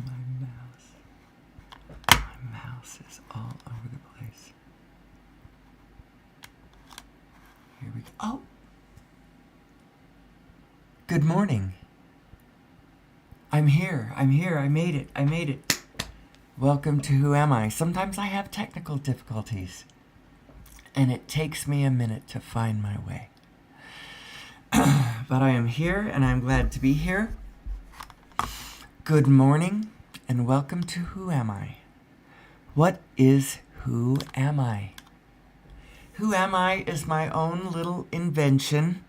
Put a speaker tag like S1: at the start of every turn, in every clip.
S1: My mouse is all over the place. Here we go. Oh! Good morning. I'm here. I made it. Welcome to Who Am I? Sometimes I have technical difficulties, and it takes me a minute to find my way. But I am here, and I'm glad to be here. Good morning, and welcome to Who Am I? What is Who Am I? Who Am I is my own little invention.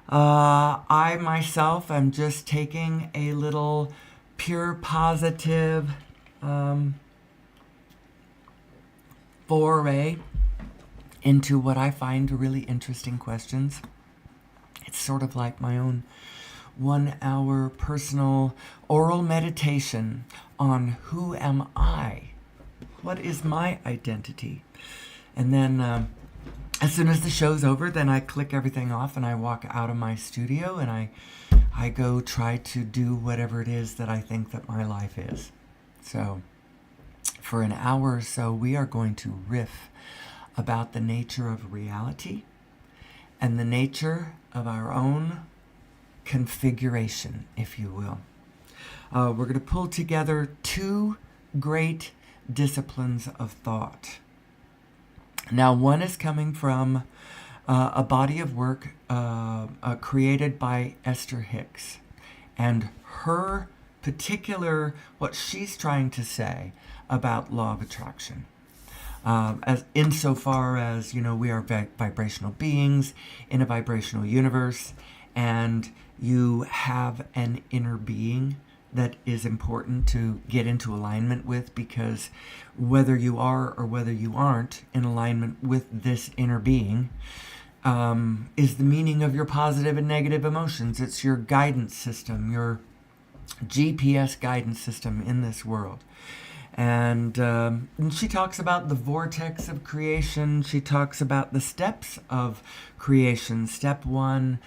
S1: I myself am just taking a little pure positive foray into what I find really interesting questions. It's sort of like my own 1 hour personal oral meditation on who am I? What is my identity? And then as soon as the show's over, then I click everything off and I walk out of my studio and I go try to do whatever it is that I think that my life is. So for an hour or so, we are going to riff about the nature of reality and the nature of our own configuration, if you will. We're going to pull together two great disciplines of thought. Now, one is coming from a body of work created by Esther Hicks, and her particular, what she's trying to say about law of attraction. As insofar as, we are vibrational beings in a vibrational universe, and you have an inner being that is important to get into alignment with, because whether you are or whether you aren't in alignment with this inner being is the meaning of your positive and negative emotions. It's your guidance system, your GPS guidance system in this world. And she talks about the vortex of creation. She talks about the steps of creation. Step one,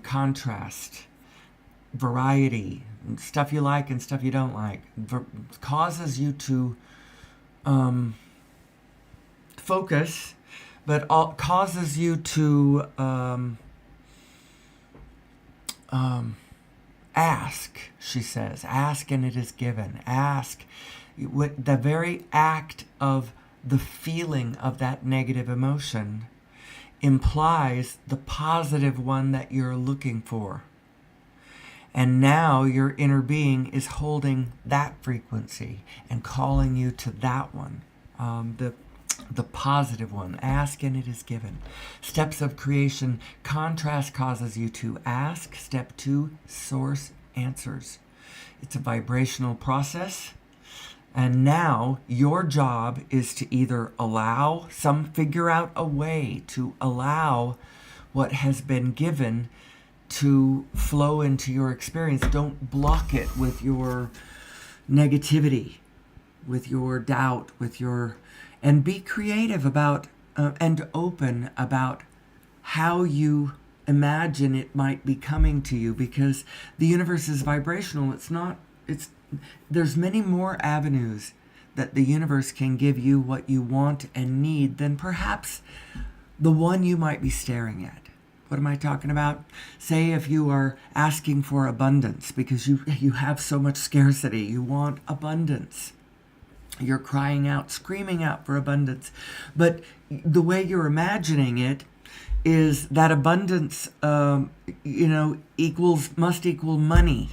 S1: contrast, variety, stuff you like and stuff you don't like, causes you to focus, but causes you to ask, she says. Ask and it is given. Ask. The very act of the feeling of that negative emotion implies the positive one that you're looking for. And now your inner being is holding that frequency and calling you to that one, the positive one. Ask and it is given. Steps of creation. Contrast causes you to ask. Step 2, source answers. It's a vibrational process. And now your job is to either figure out a way to allow what has been given to flow into your experience. Don't block it with your negativity, with your doubt, and be creative about and open about how you imagine it might be coming to you, because the universe is vibrational. There's many more avenues that the universe can give you what you want and need than perhaps the one you might be staring at. What am I talking about? Say if you are asking for abundance because you have so much scarcity, you want abundance. You're crying out, screaming out for abundance. But the way you're imagining it is that abundance, must equal money.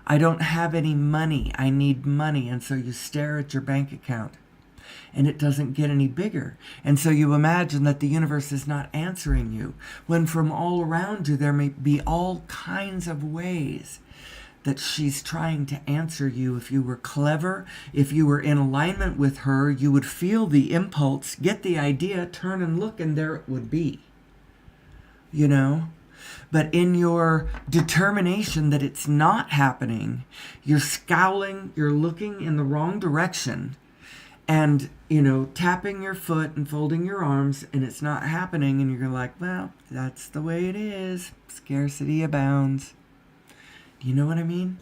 S1: I don't have any money. I need money. And so you stare at your bank account and it doesn't get any bigger. And so you imagine that the universe is not answering you, when from all around you there may be all kinds of ways that she's trying to answer you. If you were clever, if you were in alignment with her, you would feel the impulse, get the idea, turn and look, and there it would be. But in your determination that it's not happening, you're scowling, you're looking in the wrong direction, and, tapping your foot and folding your arms, and it's not happening, and you're like, well, that's the way it is. Scarcity abounds. Do you know what I mean?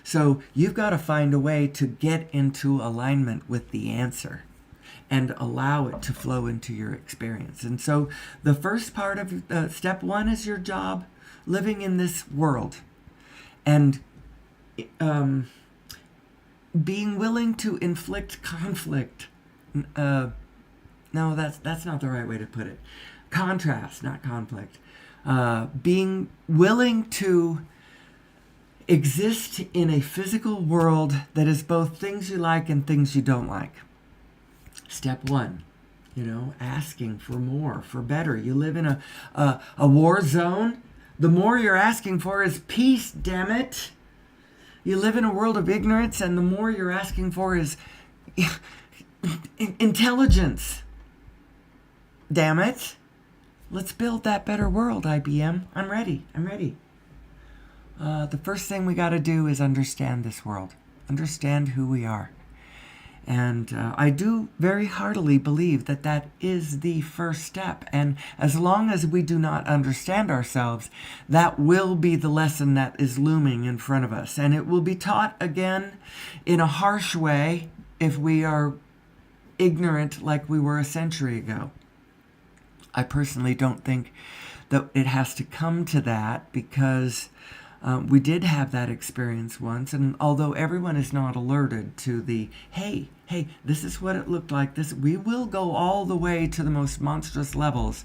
S1: So you've got to find a way to get into alignment with the answer and allow it to flow into your experience. And so the first part of step one is your job, living in this world, and being willing to inflict conflict. No, that's not the right way to put it. Contrast, not conflict. Being willing to exist in a physical world that is both things you like and things you don't like. Step one, asking for more, for better. You live in a war zone. The more you're asking for is peace, damn it. You live in a world of ignorance, and the more you're asking for is intelligence. Damn it. Let's build that better world, IBM. I'm ready. The first thing we got to do is understand this world. Understand who we are. And I do very heartily believe that that is the first step. And as long as we do not understand ourselves, that will be the lesson that is looming in front of us. And it will be taught again in a harsh way if we are ignorant like we were a century ago. I personally don't think that it has to come to that, because we did have that experience once, and although everyone is not alerted to the, hey, this is what it looked like, we will go all the way to the most monstrous levels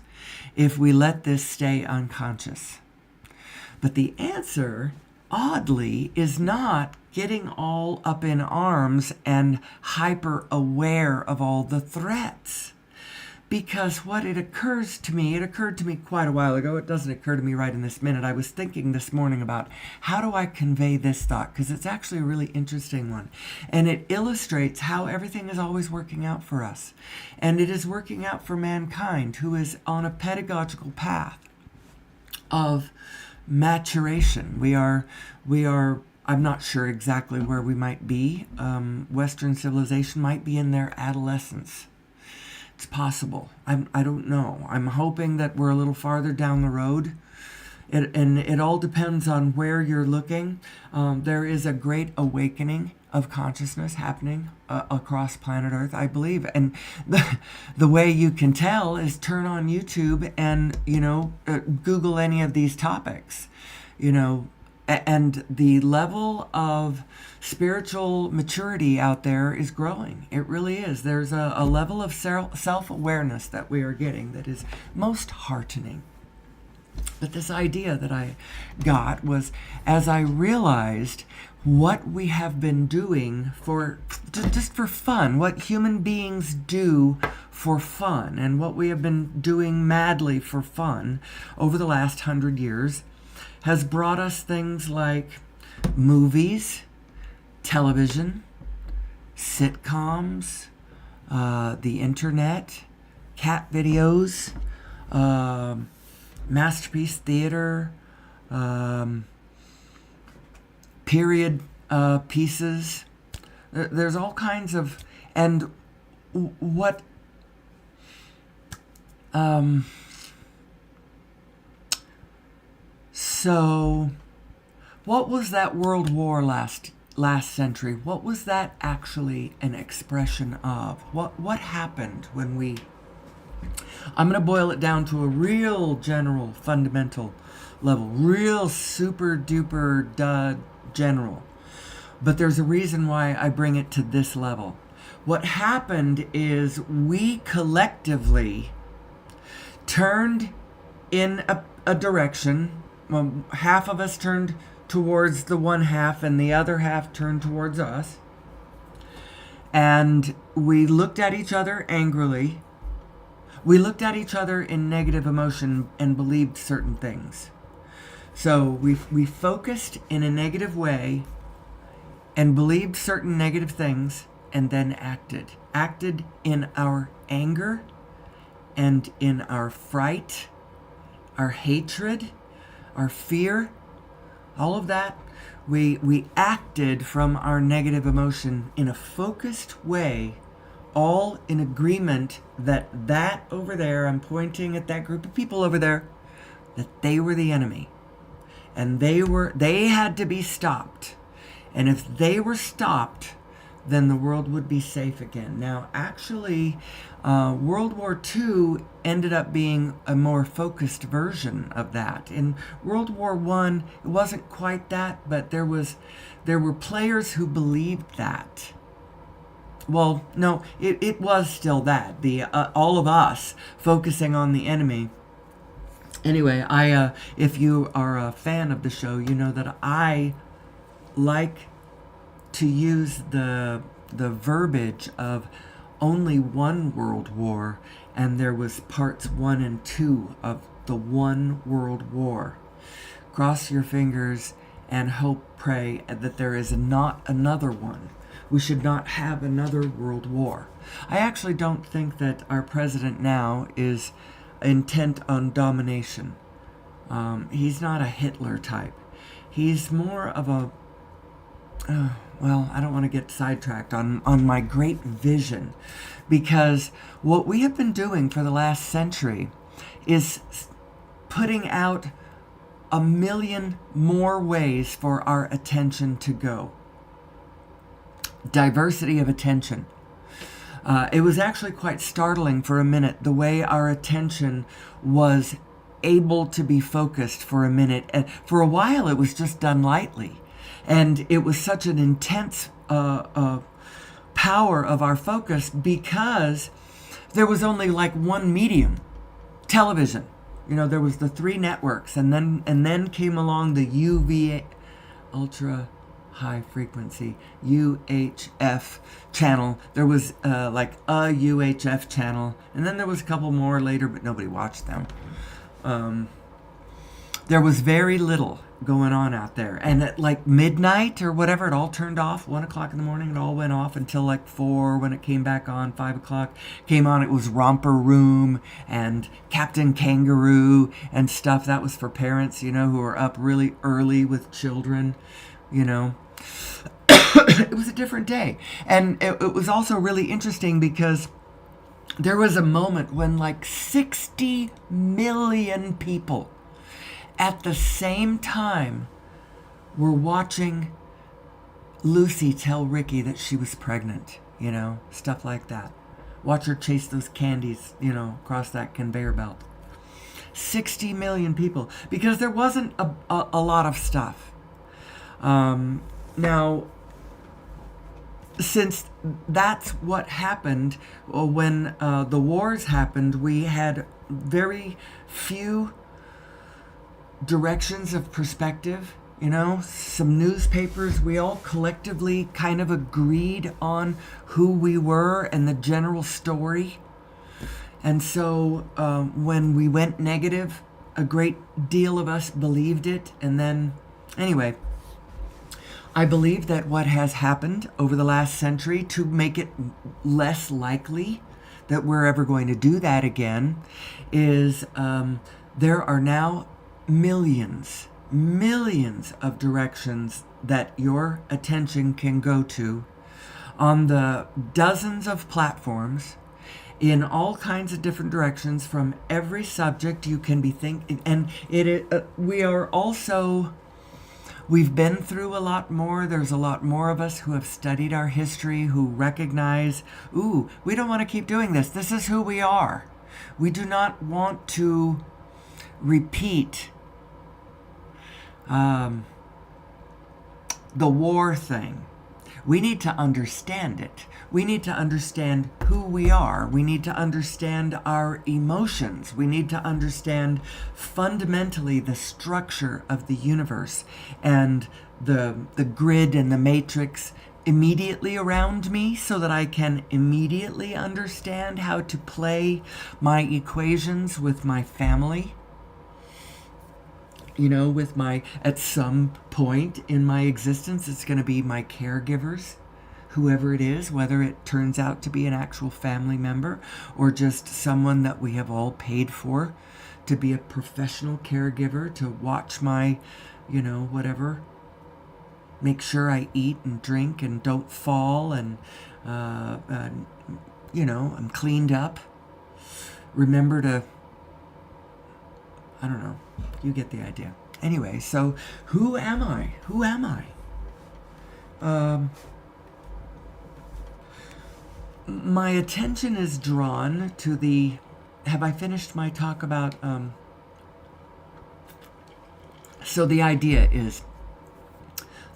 S1: if we let this stay unconscious. But the answer, oddly, is not getting all up in arms and hyper aware of all the threats. Because it occurred to me quite a while ago. It doesn't occur to me right in this minute. I was thinking this morning about how do I convey this thought, because it's actually a really interesting one. And it illustrates how everything is always working out for us. And it is working out for mankind, who is on a pedagogical path of maturation. We are, I'm not sure exactly where we might be. Western civilization might be in their adolescence. It's possible. I don't know. I'm hoping that we're a little farther down the road. It all depends on where you're looking. There is a great awakening of consciousness happening across planet Earth, I believe. And the way you can tell is turn on YouTube and, Google any of these topics, and the level of spiritual maturity out there is growing. It really is. There's a level of self-awareness that we are getting that is most heartening. But this idea that I got was, as I realized what we have been doing just for fun, what human beings do for fun, and what we have been doing madly for fun over the last 100 years, has brought us things like movies, television, sitcoms, the internet, cat videos, masterpiece theater, period pieces. There's all kinds of, and what So, what was that World War last century? What was that actually an expression of? What happened when we... I'm going to boil it down to a real general, fundamental level. Real super duper general. But there's a reason why I bring it to this level. What happened is we collectively turned in a direction. Well, half of us turned towards the one half and the other half turned towards us. And we looked at each other angrily. We looked at each other in negative emotion and believed certain things. So we focused in a negative way and believed certain negative things and then acted. Acted in our anger and in our fright, our hatred, our fear, all of that. We acted from our negative emotion in a focused way, all in agreement that over there, I'm pointing at that group of people over there, that they were the enemy. And they had to be stopped. And if they were stopped, then the world would be safe again. Now, actually, World War II ended up being a more focused version of that. In World War I, it wasn't quite that, but there were players who believed that. Well, no, it was still that. The all of us focusing on the enemy. Anyway, if you are a fan of the show, you know that I like to use the verbiage of only one world war, and there was parts 1 and 2 of the one world war. Cross your fingers and hope, pray that there is not another one. We should not have another world war. I actually don't think that our president now is intent on domination. He's not a Hitler type. He's more of a well, I don't want to get sidetracked on my great vision, because what we have been doing for the last century is putting out a million more ways for our attention to go. Diversity of attention. It was actually quite startling for a minute the way our attention was able to be focused for a minute. And for a while, it was just done lightly. And it was such an intense power of our focus because there was only like one medium, television. You know, there was the 3 networks, and then came along the UVA, ultra high frequency, UHF channel. There was like a UHF channel, and then there was a couple more later, but nobody watched them. There was very little going on out there, and at like midnight or whatever, it all turned off. 1 o'clock in the morning, it all went off until like 4 when it came back on. 5 o'clock came on. It was Romper Room and Captain Kangaroo and stuff. That was for parents, you know, who are up really early with children, you know. It was a different day. And it was also really interesting because there was a moment when like 60 million people at the same time were watching Lucy tell Ricky that she was pregnant, you know, stuff like that. Watch her chase those candies, you know, across that conveyor belt. 60 million people, because there wasn't a lot of stuff. Now, since that's what happened when the wars happened, we had very few directions of perspective. You know, some newspapers, we all collectively kind of agreed on who we were and the general story. And so when we went negative, a great deal of us believed it. And then, anyway, I believe that what has happened over the last century, to make it less likely that we're ever going to do that again, is there are now millions of directions that your attention can go to on the dozens of platforms in all kinds of different directions from every subject you can be thinking. And we've been through a lot more. There's a lot more of us who have studied our history, who recognize, we don't want to keep doing this. This is who we are. We do not want to repeat the war thing. We need to understand it. We need to understand who we are. We need to understand our emotions. We need to understand fundamentally the structure of the universe and the grid and the matrix immediately around me, so that I can immediately understand how to play my equations with my family. You know, at some point in my existence, it's going to be my caregivers, whoever it is, whether it turns out to be an actual family member or just someone that we have all paid for to be a professional caregiver, to watch my, whatever, make sure I eat and drink and don't fall and, I'm cleaned up. Remember to, I don't know. You get the idea. Anyway, so who am I? Who am I? My attention is drawn to the. Have I finished my talk about? So the idea is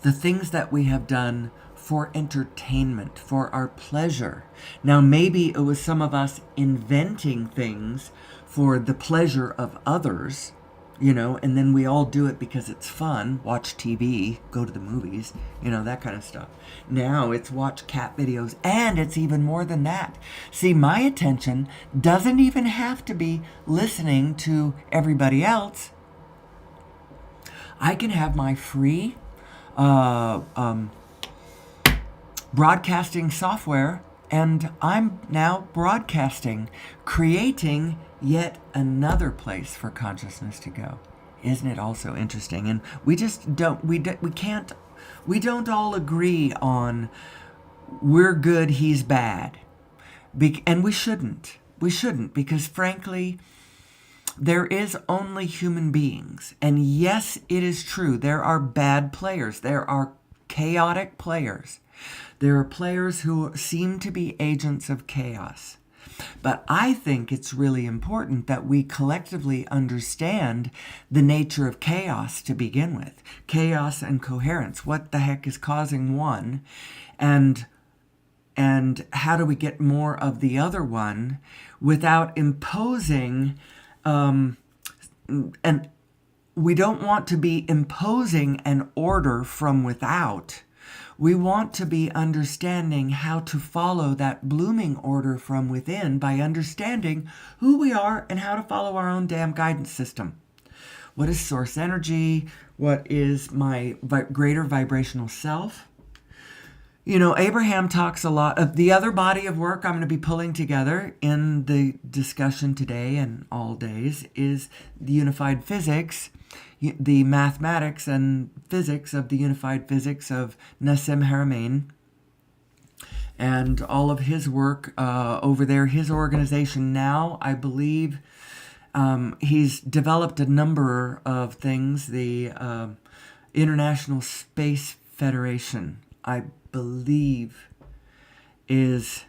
S1: the things that we have done for entertainment, for our pleasure. Now, maybe it was some of us inventing things for the pleasure of others, and then we all do it because it's fun. Watch TV, go to the movies, that kind of stuff. Now it's watch cat videos, and it's even more than that. See, my attention doesn't even have to be listening to everybody else. I can have my free broadcasting software, and I'm now broadcasting, creating yet another place for consciousness to go. Isn't it also interesting? And we just don't all agree on we're good, he's bad. And we shouldn't, because frankly, there is only human beings. And yes, it is true, there are bad players, there are chaotic players. There are players who seem to be agents of chaos. But I think it's really important that we collectively understand the nature of chaos to begin with. Chaos and coherence. What the heck is causing one? And how do we get more of the other one without imposing... and we don't want to be imposing an order from without. We want to be understanding how to follow that blooming order from within by understanding who we are and how to follow our own damn guidance system. What is source energy? What is my greater vibrational self? Abraham talks a lot of the other body of work I'm going to be pulling together in the discussion today and all days is the unified physics, the mathematics and physics of the unified physics of Nassim Haramein, and all of his work over there, his organization now, I believe, he's developed a number of things. The International Space Federation, I believe, is...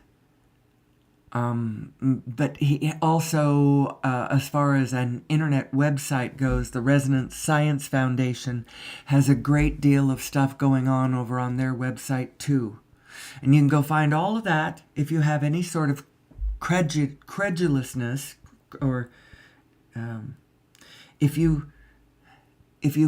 S1: but he also, as far as an internet website goes, the Resonance Science Foundation has a great deal of stuff going on over on their website too. And you can go find all of that if you have any sort of credulousness, or if you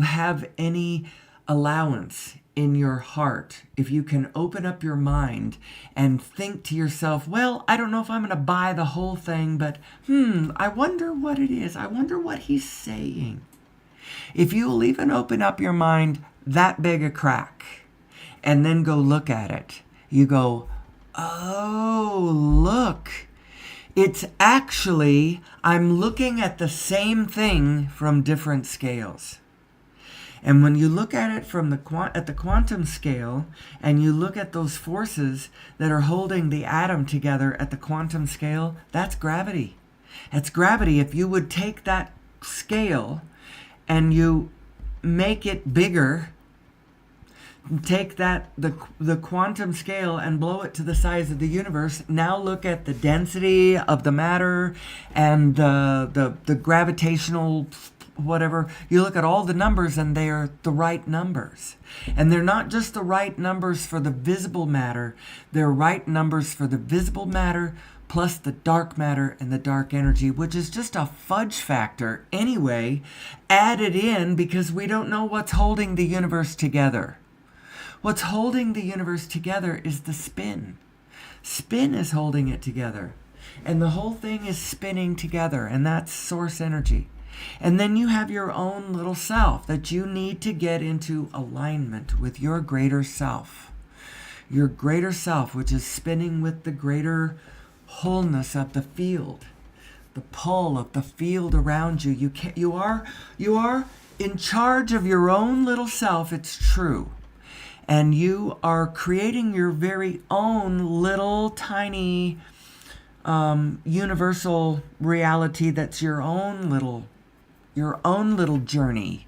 S1: have any allowance in your heart, if you can open up your mind and think to yourself, well, I don't know if I'm going to buy the whole thing, but I wonder what it is. I wonder what he's saying. If you will even open up your mind that big a crack and then go look at it, you go, oh, look. It's actually, I'm looking at the same thing from different scales. And when you look at it from at the quantum scale, and you look at those forces that are holding the atom together at the quantum scale, that's gravity. That's gravity. If you would take that scale and you make it bigger, take the quantum scale and blow it to the size of the universe. Now look at the density of the matter and the gravitational whatever. You look at all the numbers and they are the right numbers. And they're not just the right numbers for the visible matter. They're right numbers for the visible matter plus the dark matter and the dark energy, which is just a fudge factor anyway, added in because we don't know what's holding the universe together. What's holding the universe together is the spin. Spin is holding it together. And the whole thing is spinning together, and that's source energy. And then you have your own little self that you need to get into alignment with your greater self. Your greater self, which is spinning with the greater wholeness of the field, the pull of the field around you. You are in charge of your own little self, it's true. And you are creating your very own little tiny universal reality that's your own little journey,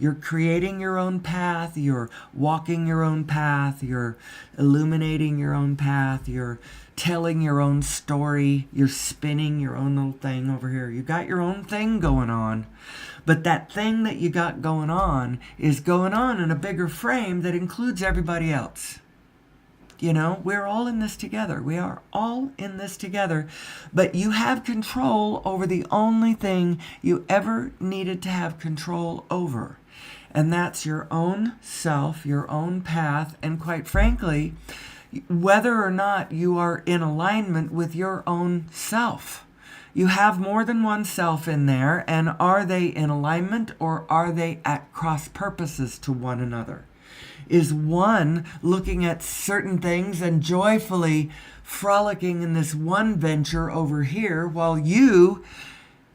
S1: You're creating your own path. You're walking your own path. You're illuminating your own path. You're telling your own story. You're spinning your own little thing over here. You got your own thing going on. But that thing that you got going on is going on in a bigger frame that includes everybody else. You know, we're all in this together. We are all in this together. But you have control over the only thing you ever needed to have control over. And that's your own self, your own path, and quite frankly, whether or not you are in alignment with your own self. You have more than one self in there, and are they in alignment or are they at cross purposes to one another? Is one looking at certain things and joyfully frolicking in this one venture over here while you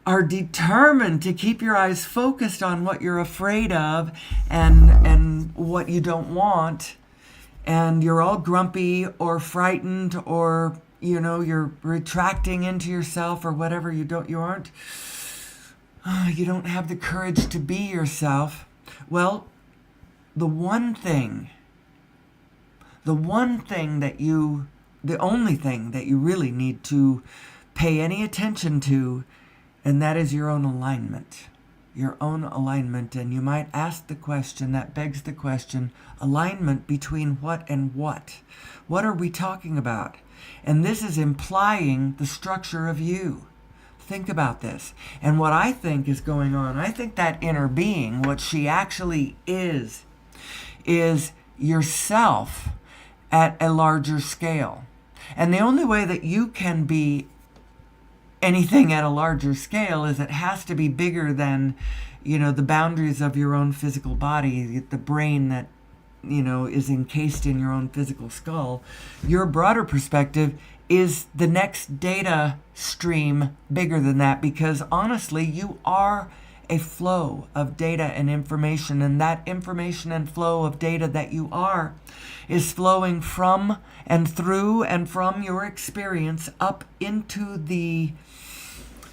S1: are determined to keep your eyes focused on what you're afraid of and what you don't want, and you're all grumpy or frightened, or you're retracting into yourself or whatever. You don't have the courage to be yourself. Well, the only thing that you really need to pay any attention to, and that is your own alignment. Your own alignment. And you might ask the question, that begs the question, alignment between what and what? What are we talking about? And this is implying the structure of you. Think about this. And what I think is going on, I think that inner being, what she actually is yourself at a larger scale. And the only way that you can be anything at a larger scale is it has to be bigger than, the boundaries of your own physical body, the brain that, is encased in your own physical skull. Your broader perspective is the next data stream bigger than that, because honestly, you are a flow of data and information, and that information and flow of data that you are is flowing from and through and from your experience up into the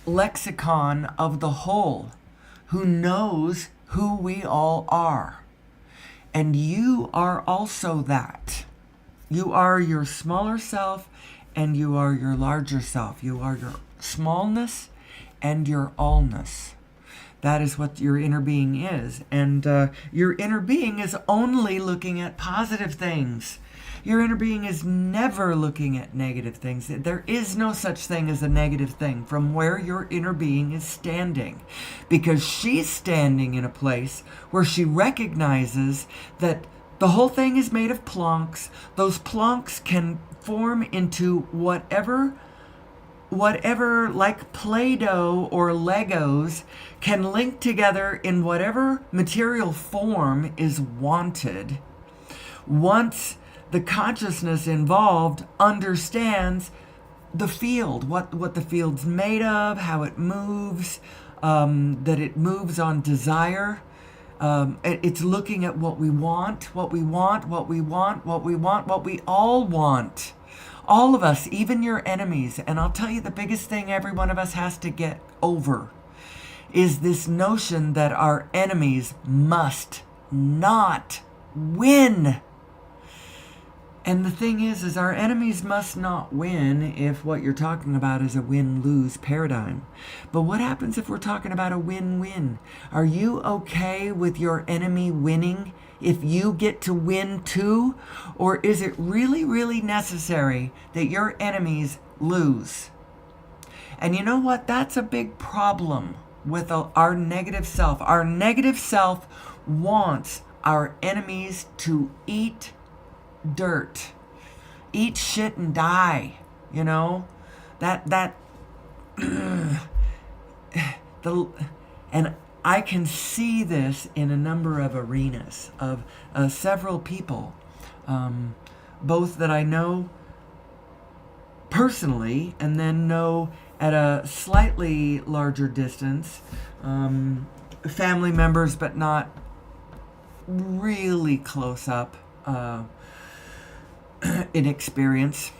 S1: lexicon of the whole, who knows who we all are. And you are also that. You are your smaller self and you are your larger self. You are your smallness and your allness. That is what your inner being is. And your inner being is only looking at positive things. Your inner being is never looking at negative things. There is no such thing as a negative thing from where your inner being is standing, because she's standing in a place where she recognizes that the whole thing is made of plonks. Those plonks can form into whatever, like Play-Doh or Legos, can link together in whatever material form is wanted. Once the consciousness involved understands the field, what the field's made of, how it moves, that it moves on desire. It's looking at what we want, what we all want. All of us, even your enemies. And I'll tell you, the biggest thing every one of us has to get over is this notion that our enemies must not win. And the thing is our enemies must not win if what you're talking about is a win-lose paradigm. But what happens if we're talking about a win-win? Are you okay with your enemy winning if you get to win too? Or is it really, really necessary that your enemies lose? And you know what? That's a big problem with our negative self. Our negative self wants our enemies to eat dirt, eat shit and die, and I can see this in a number of arenas of several people, both that I know personally and then know at a slightly larger distance, family members but not really close up in experience,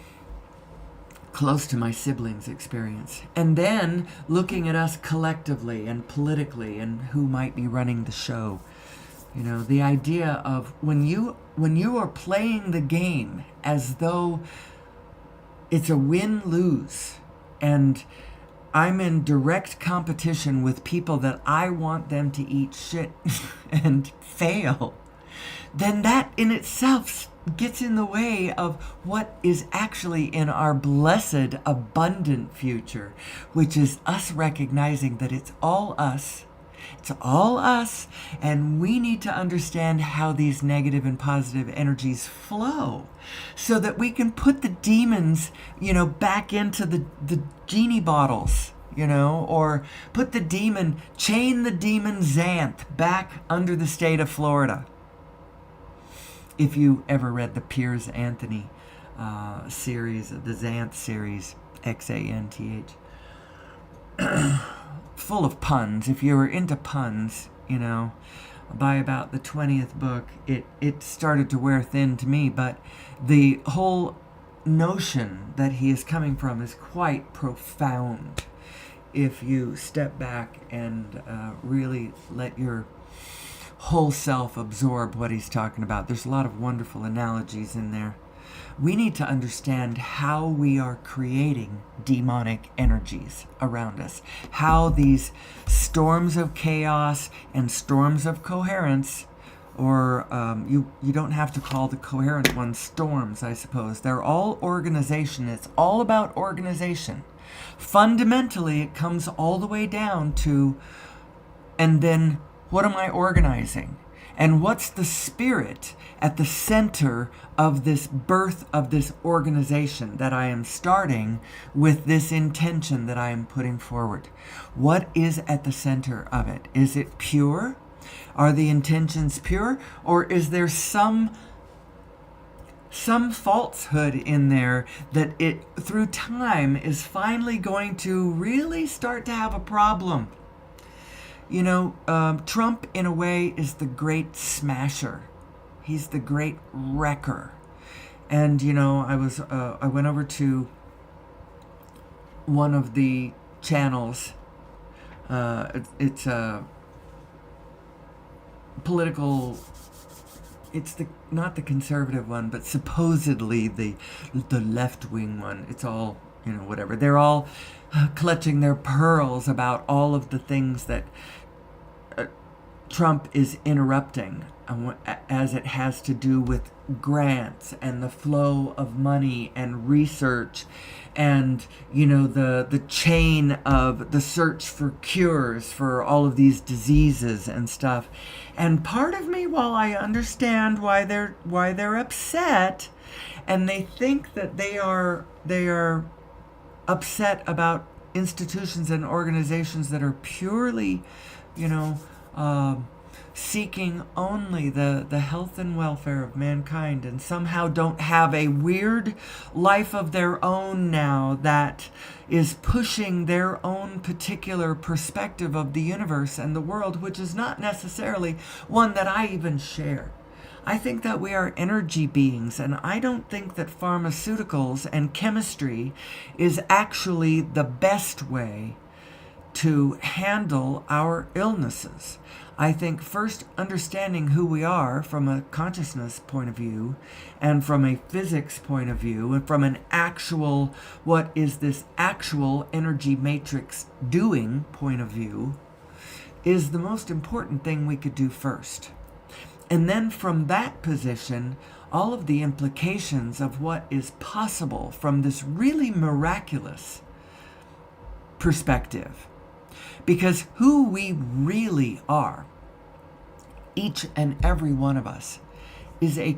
S1: close to my siblings' experience. And then looking at us collectively and politically and who might be running the show. You know, the idea of when you are playing the game as though it's a win-lose, and I'm in direct competition with people that I want them to eat shit and fail, then that in itself gets in the way of what is actually in our blessed, abundant future, which is us recognizing that it's all us. It's all us, and we need to understand how these negative and positive energies flow so that we can put the demons, back into the genie bottles, or chain the demon Xanth back under the state of Florida. If you ever read the Piers Anthony series, the Xanth series, Xanth, full of puns. If you were into puns, by about the 20th book, it started to wear thin to me. But the whole notion that he is coming from is quite profound if you step back and really let your whole self absorb what he's talking about. There's a lot of wonderful analogies in there. We need to understand how we are creating demonic energies around us, how these storms of chaos and storms of coherence, or you don't have to call the coherent ones storms, I suppose. They're all organization. It's all about organization. Fundamentally, it comes all the way down to, and then what am I organizing? And what's the spirit at the center of this birth of this organization that I am starting with this intention that I am putting forward? What is at the center of it? Is it pure? Are the intentions pure? Or is there some falsehood in there that it, through time, is finally going to really start to have a problem? Trump, in a way, is the great smasher. He's the great wrecker. And, I went over to one of the channels. It's a political... It's not the conservative one, but supposedly the left-wing one. It's all, whatever. They're all clutching their pearls about all of the things that Trump is interrupting as it has to do with grants and the flow of money and research and, the chain of the search for cures for all of these diseases and stuff. And part of me, while I understand why they're upset, and they think that they are upset about institutions and organizations that are purely, seeking only the health and welfare of mankind, and somehow don't have a weird life of their own now that is pushing their own particular perspective of the universe and the world, which is not necessarily one that I even share. I think that we are energy beings, and I don't think that pharmaceuticals and chemistry is actually the best way to handle our illnesses. I think first understanding who we are from a consciousness point of view, and from a physics point of view, and from an actual, what is this actual energy matrix doing point of view, is the most important thing we could do first. And then from that position, all of the implications of what is possible from this really miraculous perspective. Because who we really are, each and every one of us, is a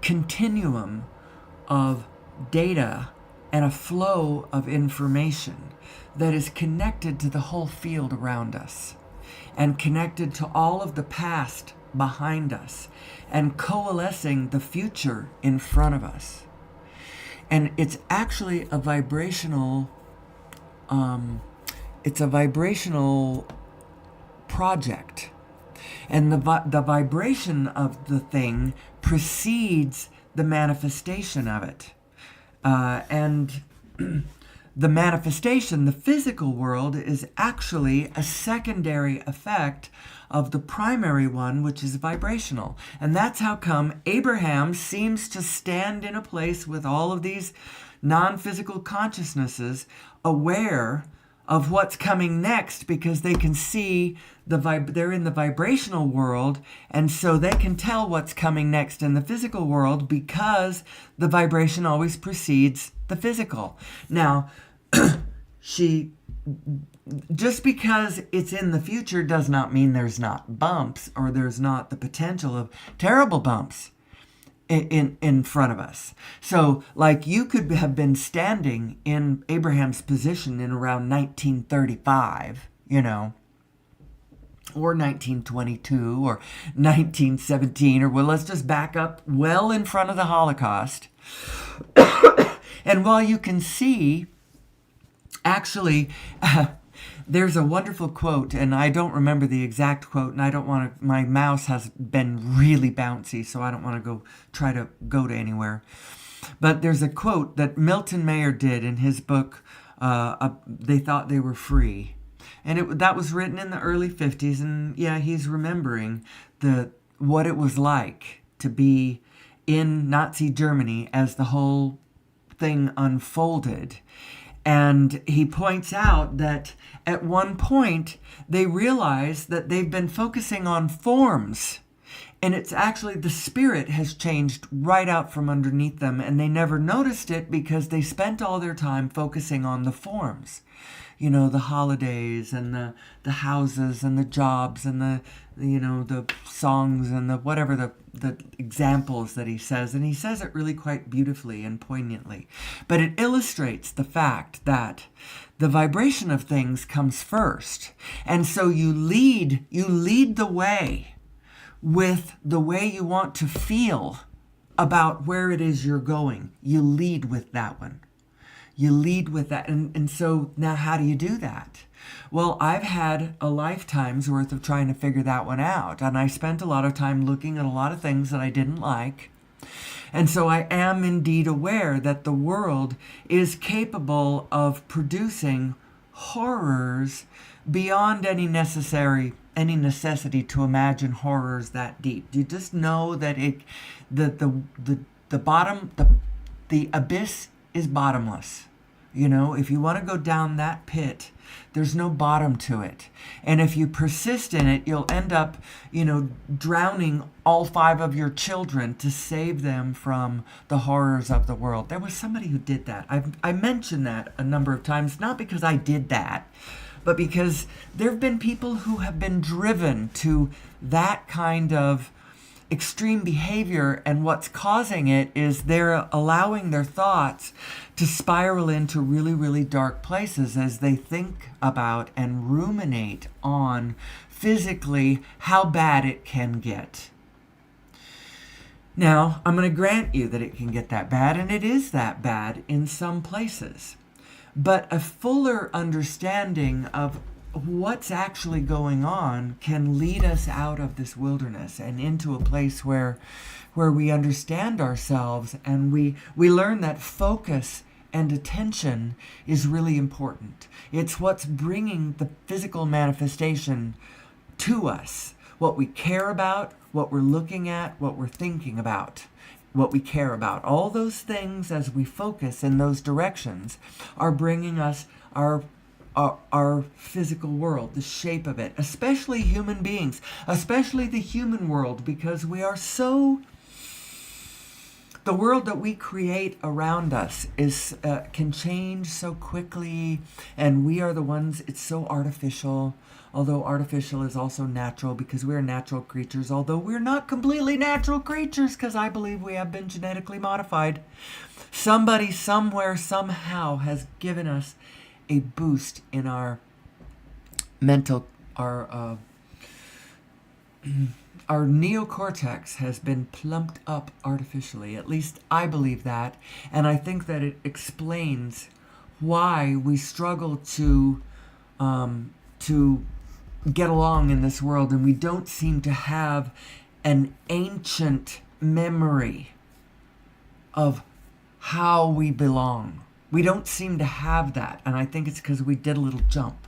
S1: continuum of data and a flow of information that is connected to the whole field around us, and connected to all of the past behind us, and coalescing the future in front of us. And it's actually a vibrational project. And the vibration of the thing precedes the manifestation of it. And the manifestation, the physical world, is actually a secondary effect of the primary one, which is vibrational. And that's how come Abraham seems to stand in a place with all of these non-physical consciousnesses, aware of what's coming next, because they can see they're in the vibrational world, and so they can tell what's coming next in the physical world, because the vibration always precedes the physical. Now, just because it's in the future does not mean there's not bumps, or there's not the potential of terrible bumps in front of us. So, like, you could have been standing in Abraham's position in around 1935, or 1922, or 1917, or, well, let's just back up well in front of the Holocaust. And while you can see, actually, there's a wonderful quote, and I don't remember the exact quote, and I don't want to, my mouse has been really bouncy, so I don't want to try to go to anywhere. But there's a quote that Milton Mayer did in his book, They Thought They Were Free. And that was written in the early 50s, and yeah, he's remembering what it was like to be in Nazi Germany as the whole thing unfolded. And he points out that at one point they realize that they've been focusing on forms, and it's actually the spirit has changed right out from underneath them, and they never noticed it because they spent all their time focusing on the forms. The holidays and the houses and the jobs and the songs and the whatever the examples that he says. And he says it really quite beautifully and poignantly. But it illustrates the fact that the vibration of things comes first. And so you lead the way with the way you want to feel about where it is you're going. You lead with that one. You lead with that. And so now how do you do that? Well, I've had a lifetime's worth of trying to figure that one out. And I spent a lot of time looking at a lot of things that I didn't like. And so I am indeed aware that the world is capable of producing horrors beyond any necessity to imagine horrors that deep. You just know that the abyss is bottomless. If you want to go down that pit, there's no bottom to it. And if you persist in it, you'll end up, drowning all 5 of your children to save them from the horrors of the world. There was somebody who did that. I mentioned that a number of times, not because I did that, but because there have been people who have been driven to that kind of extreme behavior, and what's causing it is they're allowing their thoughts to spiral into really, really dark places as they think about and ruminate on physically how bad it can get. Now, I'm going to grant you that it can get that bad, and it is that bad in some places. But a fuller understanding of what's actually going on can lead us out of this wilderness and into a place where we understand ourselves, and we learn that focus and attention is really important. It's what's bringing the physical manifestation to us. What we care about, what we're looking at, what we're thinking about, what we care about. All those things, as we focus in those directions, are bringing us our physical world, the shape of it, especially human beings, especially the human world, because we are so... The world that we create around us can change so quickly, and we are the ones, it's so artificial, although artificial is also natural because we're natural creatures, although we're not completely natural creatures because I believe we have been genetically modified. Somebody, somewhere, somehow has given us a boost in our mental, our neocortex has been plumped up artificially. At least I believe that, and I think that it explains why we struggle to get along in this world, and we don't seem to have an ancient memory of how we belong. We don't seem to have that, and I think it's because we did a little jump.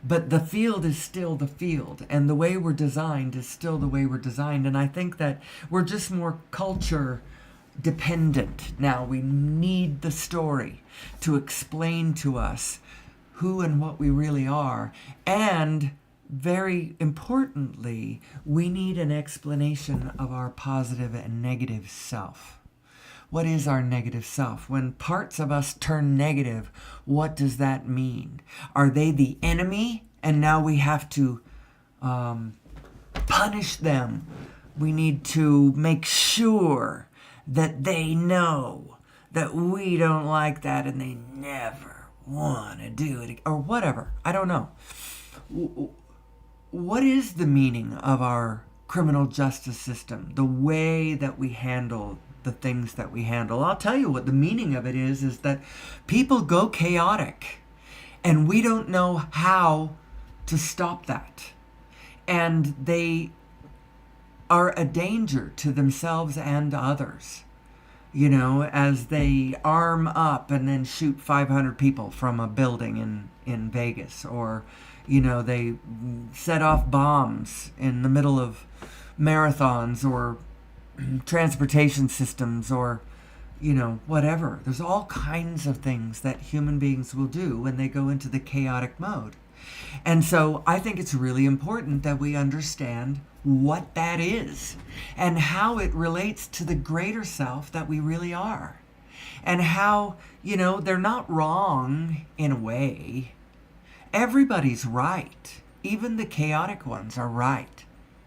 S1: But the field is still the field, and the way we're designed is still the way we're designed. And I think that we're just more culture dependent now. We need the story to explain to us who and what we really are. And very importantly, we need an explanation of our positive and negative self. What is our negative self? When parts of us turn negative, what does that mean? Are they the enemy and now we have to punish them? We need to make sure that they know that we don't like that and they never want to do it, or whatever. I don't know. What is the meaning of our criminal justice system, the way that we handle the things that we handle? I'll tell you what the meaning of it is that people go chaotic and we don't know how to stop that. And they are a danger to themselves and others, as they arm up and then shoot 500 people from a building in Vegas, or, they set off bombs in the middle of marathons or transportation systems, or whatever. There's all kinds of things that human beings will do when they go into the chaotic mode. And so I think it's really important that we understand what that is and how it relates to the greater self that we really are, and how they're not wrong in a way. Everybody's right. Even the chaotic ones are right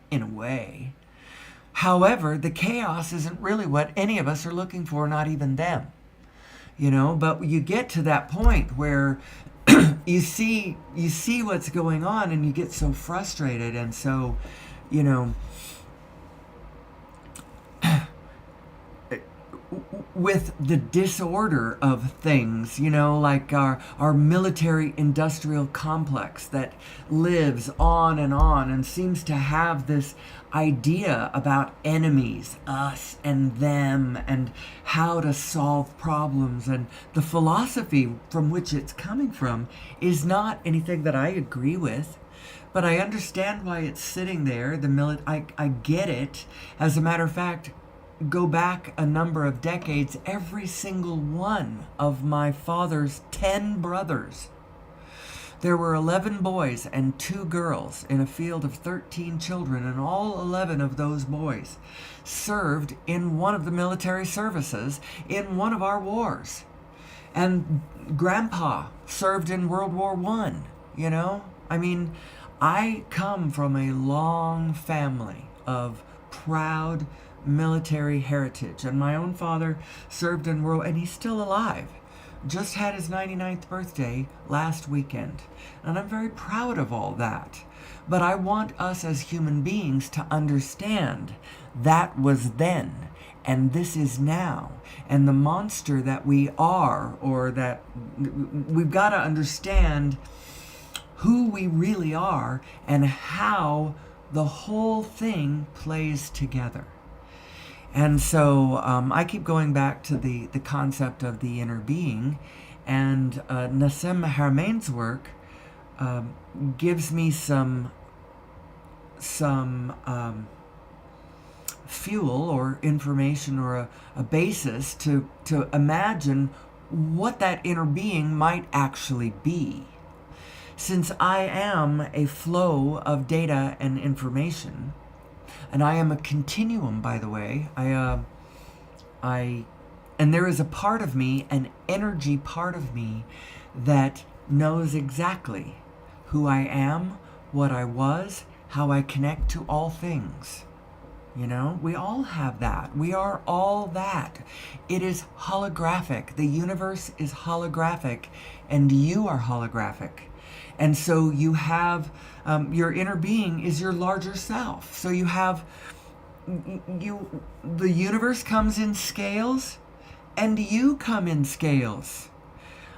S1: in a way. However, the chaos isn't really what any of us are looking for, not even them. But you get to that point where you see what's going on and you get so frustrated, and so, with the disorder of things, like our military industrial complex that lives on and seems to have this idea about enemies, us and them, and how to solve problems. And the philosophy from which it's coming from is not anything that I agree with, but I understand why it's sitting there. I get it. As a matter of fact, go back a number of decades, every single one of my father's 10 brothers, there were 11 boys and 2 girls in a field of 13 children, and all 11 of those boys served in one of the military services in one of our wars. And Grandpa served in World War I, I come from a long family of proud military heritage, and my own father served in World, and he's still alive. Just had his 99th birthday last weekend, and I'm very proud of all that. But I want us as human beings to understand that was then, and this is now, and the monster that we are, or that we've got to understand who we really are and how the whole thing plays together. And so I keep going back to the concept of the inner being, and Nassim Harameyn's work gives me some fuel or information or a basis to imagine what that inner being might actually be. Since I am a flow of data and information, and I am a continuum, by the way. And there is a part of me, an energy part of me, that knows exactly who I am, what I was, how I connect to all things. We all have that. We are all that. It is holographic. The universe is holographic, and you are holographic. And so you have your inner being is your larger self. So you have the universe comes in scales, and you come in scales.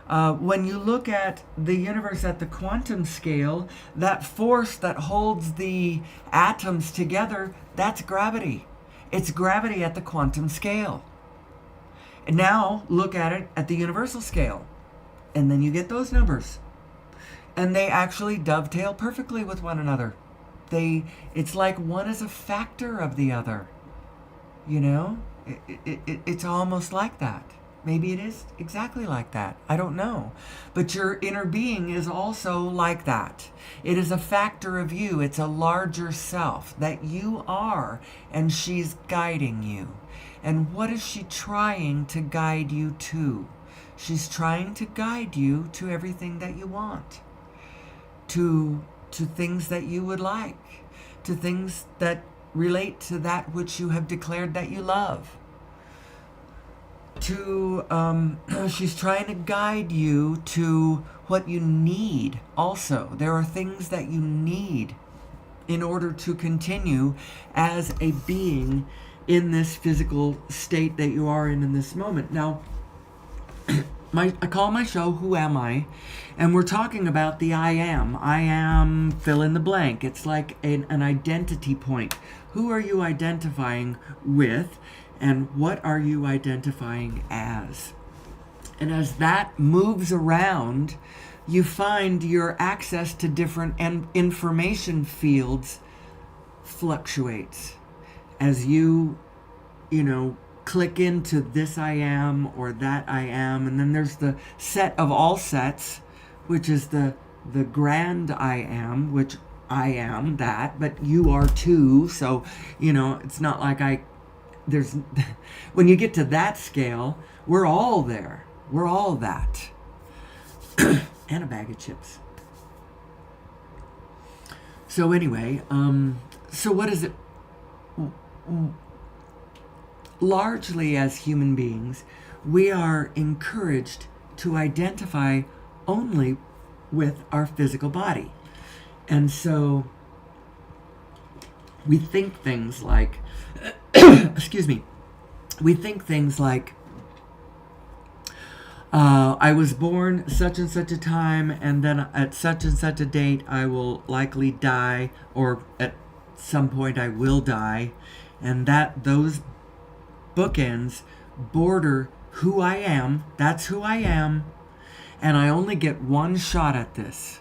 S1: When you look at the universe at the quantum scale, that force that holds the atoms together, that's gravity. It's gravity at the quantum scale. And now look at it at the universal scale. And then you get those numbers. And they actually dovetail perfectly with one another. It's like one is a factor of the other. You know? It's almost like that. Maybe it is exactly like that. I don't know. But your inner being is also like that. It is a factor of you. It's a larger self that you are, and she's guiding you. And what is she trying to guide you to? She's trying to guide you to everything that you want. To things that you would like. To things that relate to that which you have declared that you love. She's trying to guide you to what you need also. There are things that you need in order to continue as a being in this physical state that you are in this moment. Now, I call my show Who Am I? And we're talking about the I am. I am fill in the blank. It's like an identity point. Who are you identifying with? And what are you identifying as? And as that moves around, you find your access to different information fields fluctuates. As you click into this I am or that I am. And then there's the set of all sets, which is the grand I am, which I am that, but you are too. So, it's not like when you get to that scale, we're all there. We're all that. And a bag of chips. So anyway, so what is it? Largely as human beings, we are encouraged to identify only with our physical body. And so we think things like, excuse me, we think things like, I was born such and such a time, and then at such and such a date I will likely die, or at some point I will die, and that those bookends border who I am. That's who I am, and I only get one shot at this.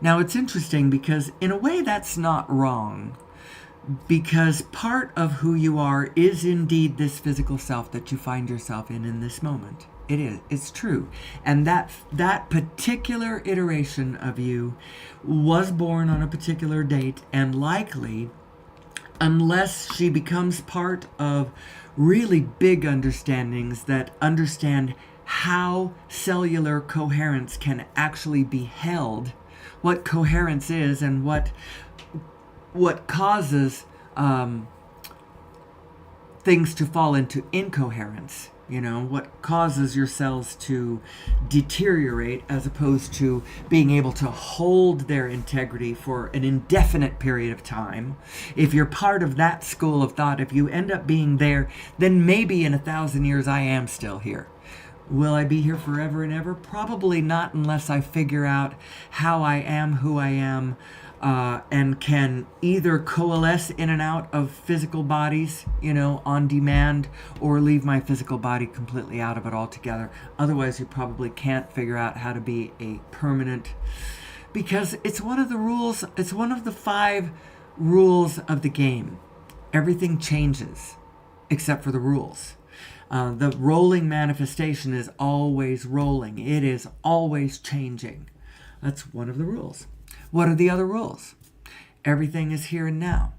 S1: Now it's interesting because in a way that's not wrong, because part of who you are is indeed this physical self that you find yourself in this moment. It is. It's true. And that particular iteration of you was born on a particular date, and likely, unless she becomes part of really big understandings that understand how cellular coherence can actually be held, what coherence is, and what causes things to fall into incoherence. What causes your cells to deteriorate as opposed to being able to hold their integrity for an indefinite period of time. If you're part of that school of thought, if you end up being there, then maybe in 1,000 years I am still here. Will I be here forever and ever? Probably not, unless I figure out how I am who I am, and can either coalesce in and out of physical bodies, on demand, or leave my physical body completely out of it altogether. Otherwise, you probably can't figure out how to be a permanent, because it's one of the rules, it's one of the 5 rules of the game. Everything changes, except for the rules. The rolling manifestation is always rolling. It is always changing. That's one of the rules. What are the other rules? Everything is here and now.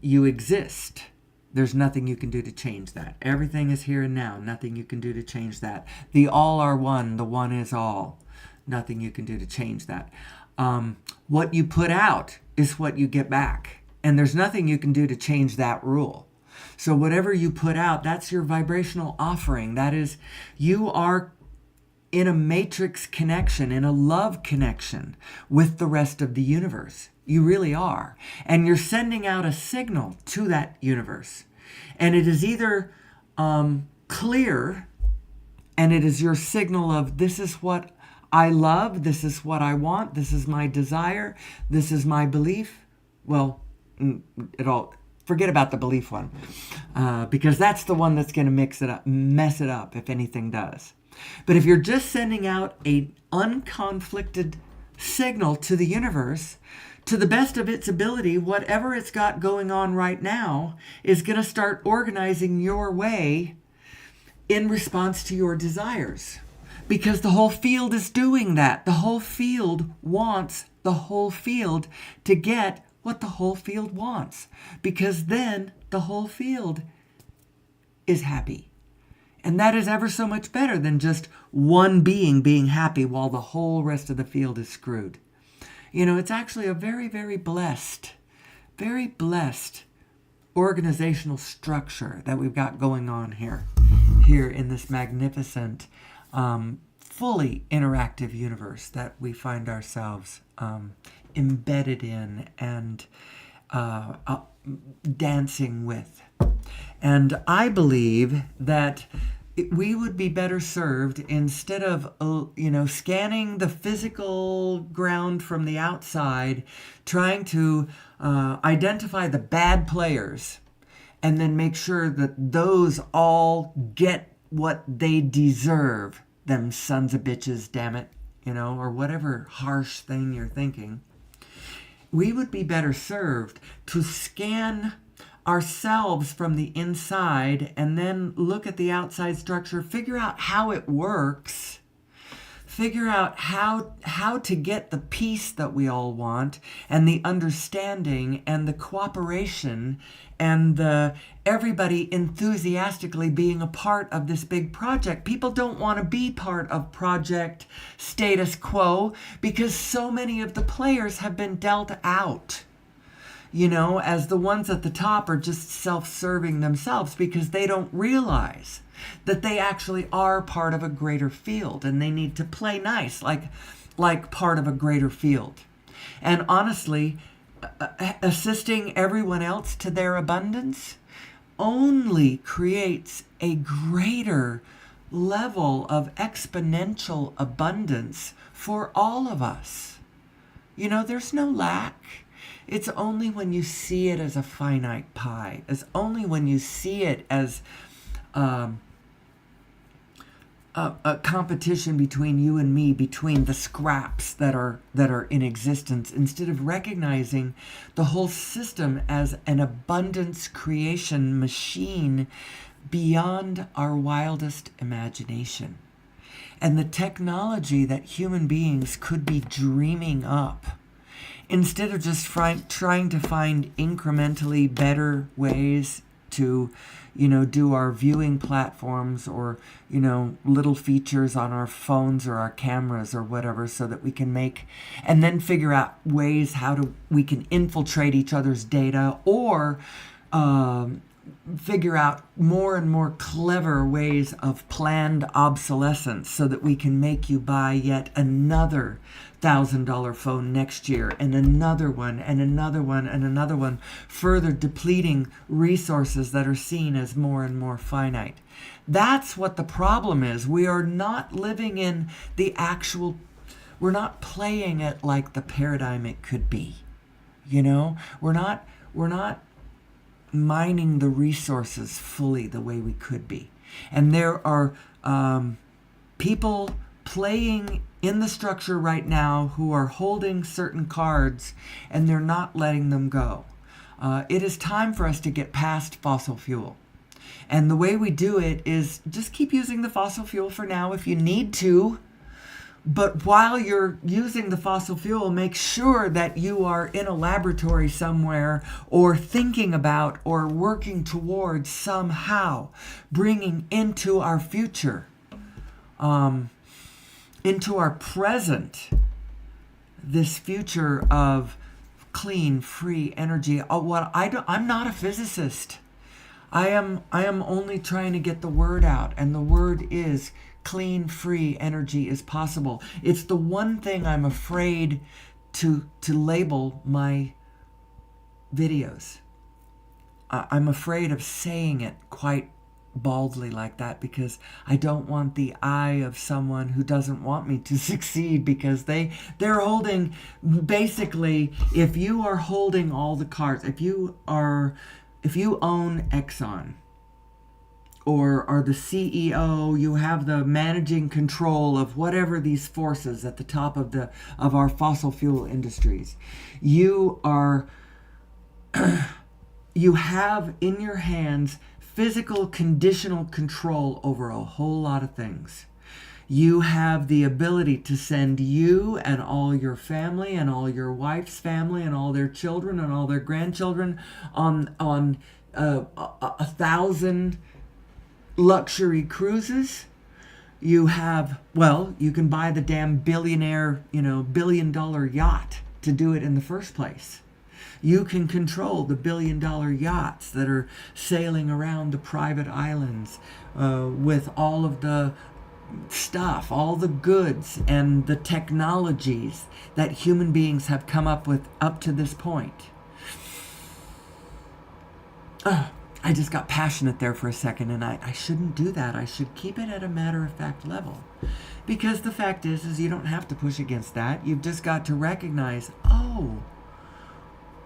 S1: You exist. There's nothing you can do to change that. Everything is here and now. Nothing you can do to change that. The all are one. The one is all. Nothing you can do to change that. What you put out is what you get back. And there's nothing you can do to change that rule. So whatever you put out, that's your vibrational offering. That is, you are in a matrix connection, in a love connection with the rest of the universe. You really are. And you're sending out a signal to that universe. And it is either clear, and it is your signal of, this is what I love, this is what I want, this is my desire, this is my belief. Well, Forget about the belief one, because that's the one that's going to mess it up, if anything does. But if you're just sending out a unconflicted signal to the universe, to the best of its ability, whatever it's got going on right now is going to start organizing your way in response to your desires. Because the whole field is doing that. The whole field wants the whole field to get what the whole field wants. Because then the whole field is happy. And that is ever so much better than just one being happy while the whole rest of the field is screwed. You know, it's actually a very, very blessed organizational structure that we've got going on here in this magnificent, fully interactive universe that we find ourselves embedded in and dancing with. And I believe that we would be better served, instead of scanning the physical ground from the outside, trying to identify the bad players and then make sure that those all get what they deserve, them sons of bitches, damn it, or whatever harsh thing you're thinking. We would be better served to scan ourselves from the inside and then look at the outside structure, figure out how it works, figure out how to get the peace that we all want, and the understanding and the cooperation and the everybody enthusiastically being a part of this big project. People don't want to be part of project status quo because so many of the players have been dealt out, as the ones at the top are just self-serving themselves, because they don't realize that they actually are part of a greater field, and they need to play nice like part of a greater field. And honestly, assisting everyone else to their abundance only creates a greater level of exponential abundance for all of us. There's no lack. It's only when you see it as a finite pie. It's only when you see it as a competition between you and me, between the scraps that are in existence, instead of recognizing the whole system as an abundance creation machine beyond our wildest imagination. And the technology that human beings could be dreaming up, instead of just trying to find incrementally better ways to, do our viewing platforms or, little features on our phones or our cameras or whatever, so that we can make, and then figure out ways we can infiltrate each other's data, or figure out more and more clever ways of planned obsolescence, so that we can make you buy yet another $1,000 phone next year, and another one, and another one, and another one, further depleting resources that are seen as more and more finite. That's what the problem is. We are not living in the actual, we're not playing it like the paradigm it could be. We're not mining the resources fully the way we could be. And there are people playing in the structure right now who are holding certain cards, and they're not letting them go. It is time for us to get past fossil fuel. And the way we do it is just keep using the fossil fuel for now if you need to. But while you're using the fossil fuel, make sure that you are in a laboratory somewhere, or thinking about or working towards somehow bringing into our future, into our present, this future of clean, free energy. I'm not a physicist. I am only trying to get the word out, and the word is clean, free energy is possible. It's the one thing I'm afraid to label my videos. I'm afraid of saying it quite baldly like that, because I don't want the eye of someone who doesn't want me to succeed, because they're holding, basically, if you are holding all the cards, if you are if you own Exxon, or are the CEO, you have the managing control of whatever these forces at the top of our fossil fuel industries. You are you have in your hands physical conditional control over a whole lot of things. You have the ability to send you and all your family and all your wife's family and all their children and all their grandchildren on 1,000 luxury cruises. You have, well, you can buy the damn billionaire, billion-dollar yacht to do it in the first place. You can control the billion-dollar yachts that are sailing around the private islands with all of the stuff, all the goods and the technologies that human beings have come up with up to this point. I just got passionate there for a second, and I shouldn't do that. I should keep it at a matter-of-fact level. Because the fact is you don't have to push against that. You've just got to recognize,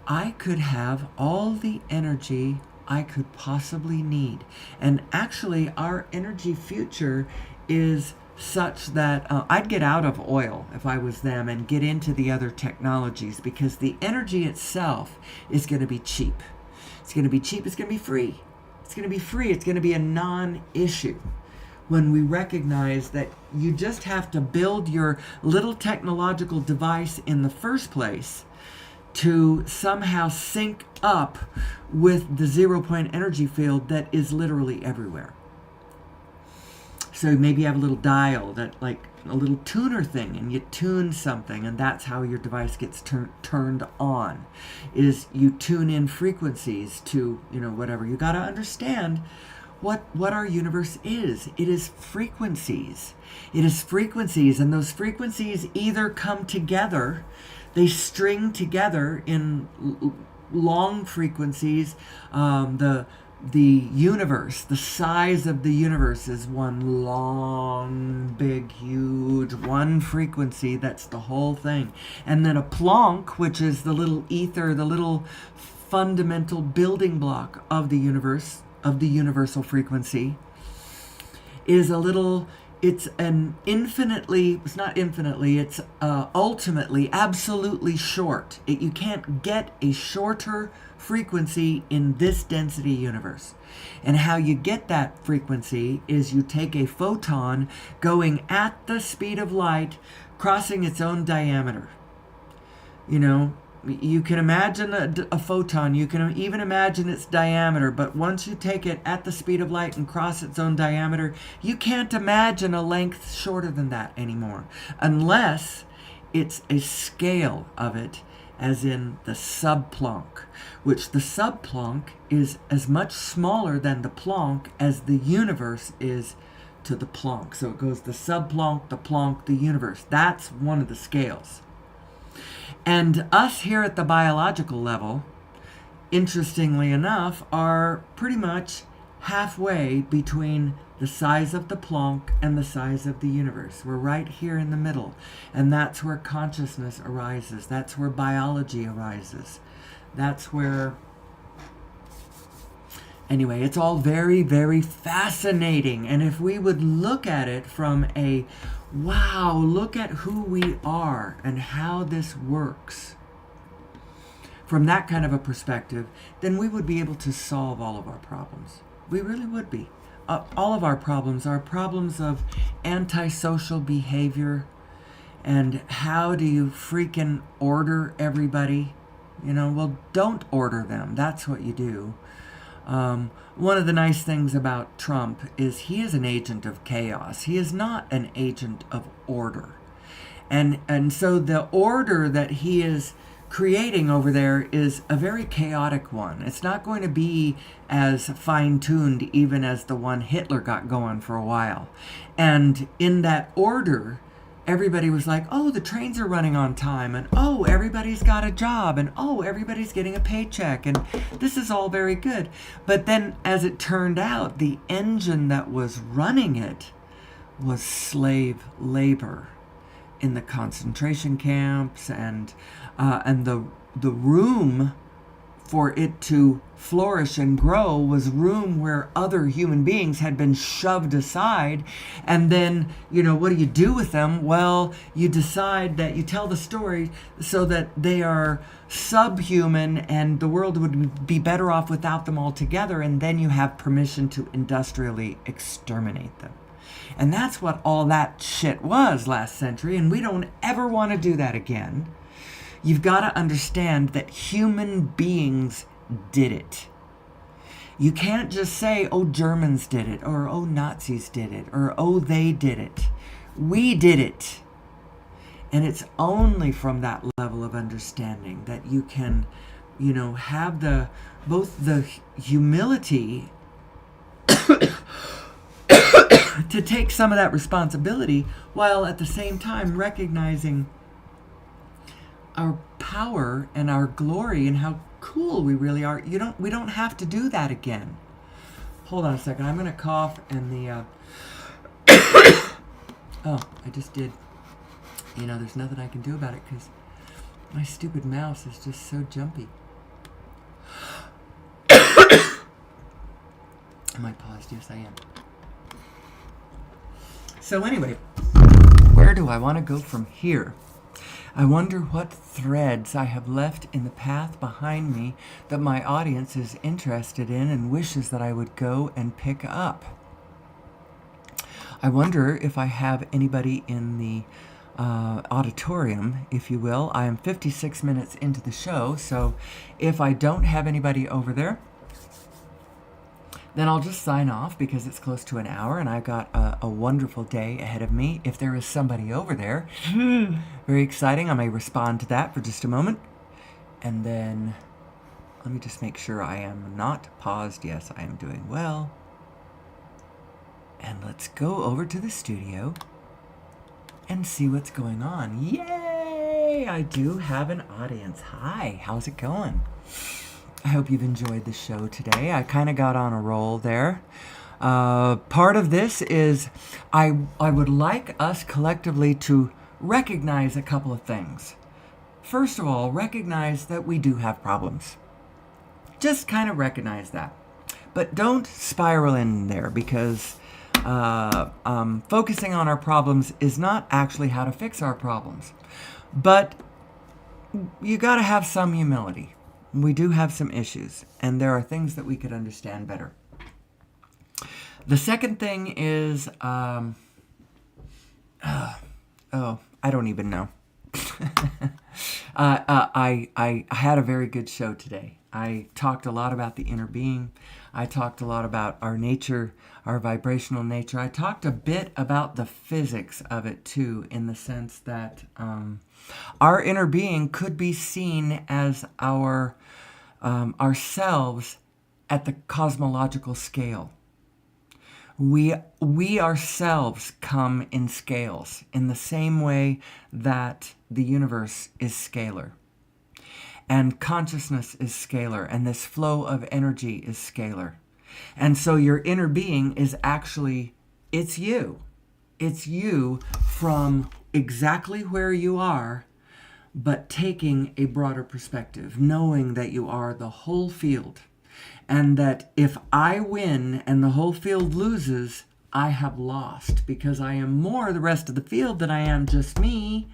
S1: I could have all the energy I could possibly need. And actually, our energy future is such that I'd get out of oil if I was them and get into the other technologies, because the energy itself is going to be cheap. It's going to be cheap. It's going to be free. It's going to be free. It's going to be a non-issue when we recognize that you just have to build your little technological device in the first place to somehow sync up with the 0-point energy field that is literally everywhere. So maybe you have a little dial, that like a little tuner thing, and you tune something, and that's how your device gets turned on, is you tune in frequencies to, whatever. You got to understand what our universe is. It is frequencies. It is frequencies, and those frequencies either come together, they string together in long frequencies. The universe, the size of the universe is one long, big, huge, one frequency. That's the whole thing. And then a Planck, which is the little ether, the little fundamental building block of the universe, of the universal frequency, is it's ultimately, absolutely short. You can't get a shorter frequency in this density universe. And how you get that frequency is you take a photon going at the speed of light, crossing its own diameter. You can imagine a photon, you can even imagine its diameter, but once you take it at the speed of light and cross its own diameter, you can't imagine a length shorter than that anymore, unless it's a scale of it, as in the sub-Planck, which the sub-Planck is as much smaller than the Planck as the universe is to the Planck. So it goes the sub-Planck, the Planck, the universe. That's one of the scales. And us here at the biological level, interestingly enough, are pretty much halfway between the size of the Planck and the size of the universe. We're right here in the middle. And that's where consciousness arises. That's where biology arises. That's where... Anyway, it's all very, very fascinating. And if we would look at it from a, wow, look at who we are and how this works, from that kind of a perspective, then we would be able to solve all of our problems. We really would be. All of our problems are problems of antisocial behavior, and how do you freaking order everybody? Well, don't order them. That's what you do. One of the nice things about Trump is he is an agent of chaos. He is not an agent of order. And so the order that he is creating over there is a very chaotic one. It's not going to be as fine-tuned even as the one Hitler got going for a while. And in that order, everybody was like, oh, the trains are running on time, and oh, everybody's got a job, and oh, everybody's getting a paycheck, and this is all very good. But then, as it turned out, the engine that was running it was slave labor in the concentration camps, and the room for it to flourish and grow was room where other human beings had been shoved aside. And then, what do you do with them? Well, you decide that you tell the story so that they are subhuman and the world would be better off without them altogether. And then you have permission to industrially exterminate them. And that's what all that shit was last century. And we don't ever want to do that again. You've got to understand that human beings did it. You can't just say, oh, Germans did it, or oh, Nazis did it, or oh, they did it. We did it. And it's only from that level of understanding that you can, have both the humility to take some of that responsibility, while at the same time recognizing our power and our glory and how cool we really are. We don't have to do that again. Hold on a second. I'm going to cough and the oh, I just did. There's nothing I can do about it because my stupid mouse is just so jumpy. Am I paused? Yes, I am. So anyway, where do I want to go from here? I wonder what threads I have left in the path behind me that my audience is interested in and wishes that I would go and pick up. I wonder if I have anybody in the auditorium, if you will. I am 56 minutes into the show, so if I don't have anybody over there, then I'll just sign off because it's close to an hour and I've got a wonderful day ahead of me. If there is somebody over there, very exciting, I may respond to that for just a moment. And then let me just make sure I am not paused. Yes, I am doing well. And let's go over to the studio and see what's going on. Yay! I do have an audience. Hi, how's it going? I hope you've enjoyed the show today. I kind of got on a roll there. Part of this is I would like us collectively to recognize a couple of things. First of all, recognize that we do have problems. Just kind of recognize that. But don't spiral in there because focusing on our problems is not actually how to fix our problems. But you got to have some humility. We do have some issues, and there are things that we could understand better. The second thing is, I don't even know. I had a very good show today. I talked a lot about the inner being. I talked a lot about our nature, our vibrational nature. I talked a bit about the physics of it too, in the sense that our inner being could be seen as ourselves at the cosmological scale. We ourselves come in scales in the same way that the universe is scalar. And consciousness is scalar, and this flow of energy is scalar. And so your inner being is actually, it's you. It's you from exactly where you are, but taking a broader perspective, knowing that you are the whole field. And that if I win and the whole field loses, I have lost because I am more the rest of the field than I am just me.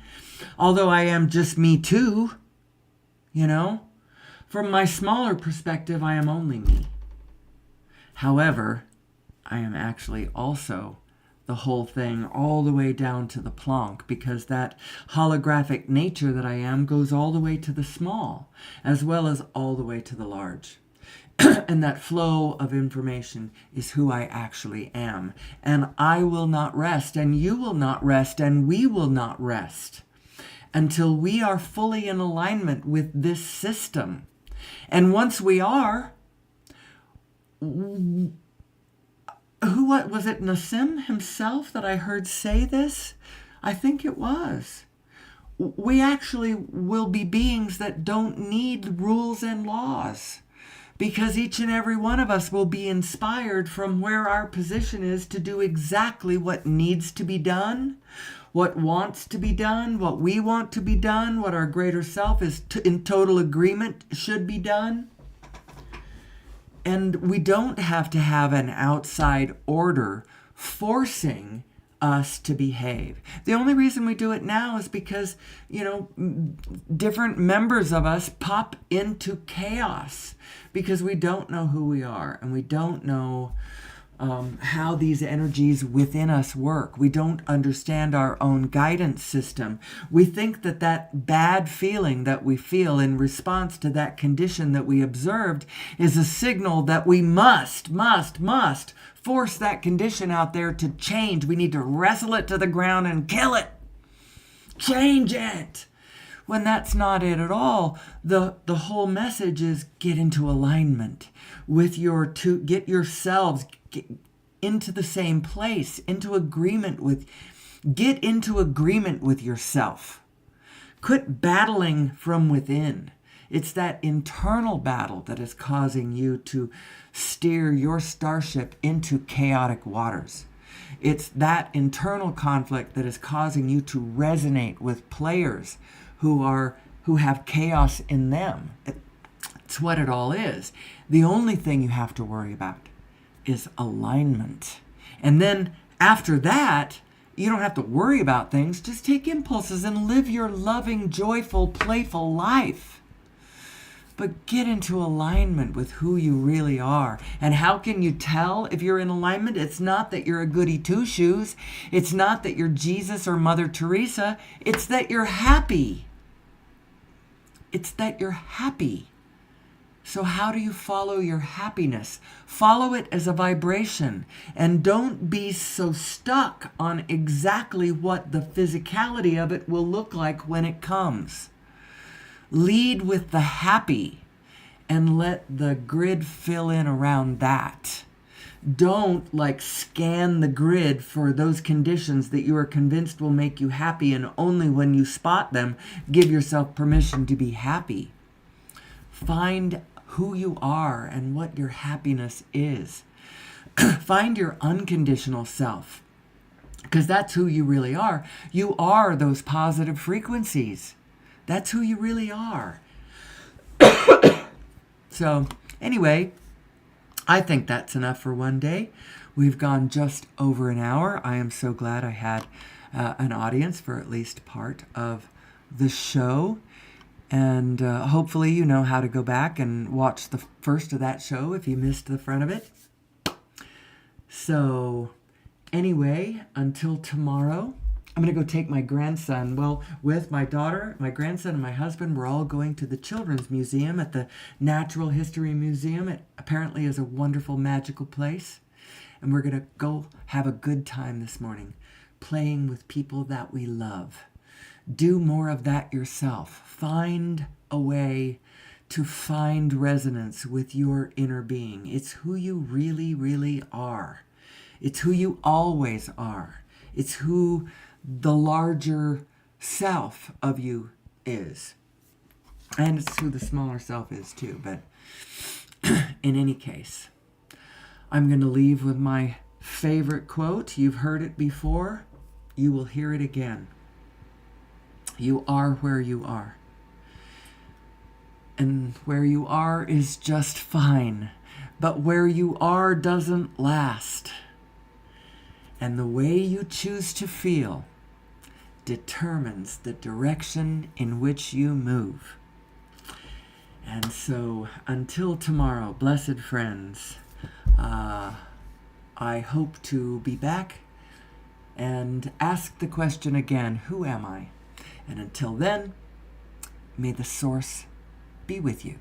S1: Although I am just me too, From my smaller perspective, I am only me. However, I am actually also the whole thing all the way down to the Planck, because that holographic nature that I am goes all the way to the small, as well as all the way to the large. And that flow of information is who I actually am. And I will not rest, and you will not rest, and we will not rest until we are fully in alignment with this system. And once we are, what was it, Nassim himself that I heard say this? I think it was. We actually will be beings that don't need rules and laws, because each and every one of us will be inspired from where our position is to do exactly what needs to be done, what wants to be done, what we want to be done, what our greater self is in total agreement should be done. And we don't have to have an outside order forcing us to behave. The only reason we do it now is because, different members of us pop into chaos because we don't know who we are, and we don't know how these energies within us work. We don't understand our own guidance system. We think that bad feeling that we feel in response to that condition that we observed is a signal that we must force that condition out there to change. We need to wrestle it to the ground and kill it. Change it. When that's not it at all. The whole message is get into alignment with get yourselves into the same place, get into agreement with yourself. Quit battling from within. It's that internal battle that is causing you to steer your starship into chaotic waters. It's that internal conflict that is causing you to resonate with players who have chaos in them. It's what it all is. The only thing you have to worry about is alignment. And then after that, you don't have to worry about things. Just take impulses and live your loving, joyful, playful life. But get into alignment with who you really are. And how can you tell if you're in alignment? It's not that you're a goody two-shoes. It's not that you're Jesus or Mother Teresa. It's that you're happy. It's that you're happy. So how do you follow your happiness? Follow it as a vibration, and don't be so stuck on exactly what the physicality of it will look like when it comes. Lead with the happy and let the grid fill in around that. Don't scan the grid for those conditions that you are convinced will make you happy, and only when you spot them, give yourself permission to be happy. Find who you are and what your happiness is. Find your unconditional self, because that's who you really are. You are those positive frequencies. That's who you really are. So anyway, I think that's enough for one day. We've gone just over an hour. I am so glad I had an audience for at least part of the show. And hopefully you know how to go back and watch the first of that show if you missed the front of it. So anyway, until tomorrow, I'm going to go take my grandson. Well, with my daughter, my grandson, and my husband, we're all going to the Children's Museum at the Natural History Museum. It apparently is a wonderful, magical place. And we're going to go have a good time this morning, playing with people that we love. Do more of that yourself. Find a way to find resonance with your inner being. It's who you really, really are. It's who you always are. It's who the larger self of you is. And it's who the smaller self is too. But in any case, I'm going to leave with my favorite quote. You've heard it before. You will hear it again. You are where you are. And where you are is just fine. But where you are doesn't last. And the way you choose to feel determines the direction in which you move. And so, until tomorrow, blessed friends, I hope to be back and ask the question again, who am I? And until then, may the source be with you.